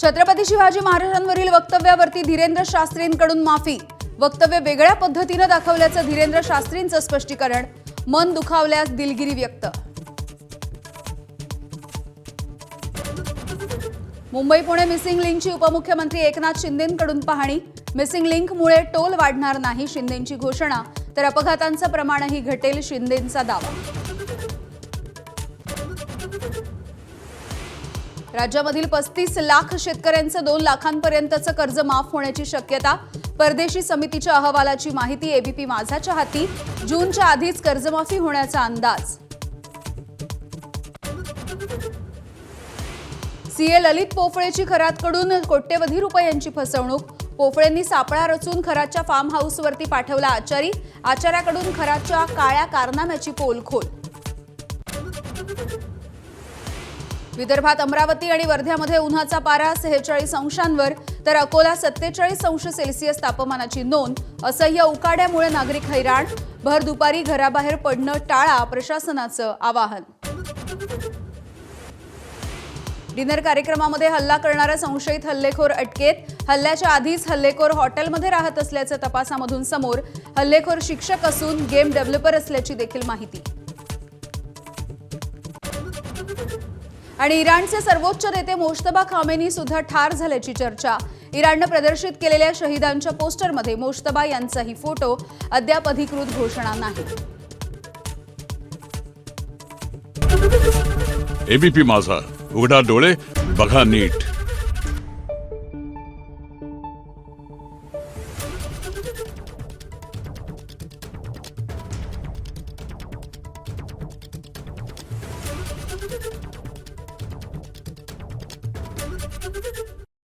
छत्रपती शिवाजी महाराजांवरील वक्तव्यावरती धीरेंद्र शास्त्रींकडून माफी। वक्तव्य वेगळ्या पद्धतीने दाखवल्याचं धीरेंद्र शास्त्रींचं स्पष्टीकरण। मन दुखावल्यास दिलगिरी व्यक्त। मुंबई पुणे मिसिंग लिंकची उपमुख्यमंत्री एकनाथ शिंदेंकडून पाहणी। मिसिंग लिंकमुळे टोल वाढणार नाही शिंदेंची घोषणा, तर अपघातांचं प्रमाणही घटेल शिंदेंचा दावा। राज्यामधील 35 लाख शेतकऱ्यांचं 2 लाखांपर्यंतचं कर्ज माफ होण्याची शक्यता। परदेशी समितीच्या अहवालाची माहिती एबीपी माझाच्या हाती। जूनच्या आधीच कर्जमाफी होण्याचा अंदाज। सीए ललित पोफळेची खरातकडून कोट्यवधी रुपयांची फसवणूक। पोफळेंनी सापळा रचून खरातच्या फार्म हाऊसवरती पाठवला आचारी। आचार्याकडून खरातच्या काळ्या कारनाम्याची पोलखोल। विदर्भात अमरावती आणि वर्ध्यामध्ये उन्हाचा पारा 46 अंशांवर, तर अकोला 47 अंश सेल्सिअस तापमानाची नोंद। असह्य उकाड्यामुळे नागरिक हैराण। भर दुपारी घराबाहेर पडणं टाळा, प्रशासनाचं आवाहन। डिनर कार्यक्रमामध्ये हल्ला करणारा संशयित हल्लेखोर अटकेत। हल्ल्याच्या आधीच हल्लेखोर हॉटेलमध्ये राहत असल्याचं तपासामधून समोर। हल्लेखोर शिक्षक असून गेम डेव्हलपर असल्याची देखील माहिती। आणि इराणचे सर्वोच्च नेते मोज्तबा खामेनी सुद्धा ठार झाल्याची चर्चा। इराणने प्रदर्शित केलेल्या शहीदांच्या पोस्टरमध्ये मोज्तबा यांचाही फोटो। अद्याप अधिकृत घोषणा नाही। एबीपी माझा, उघडा डोळे बघा नीट।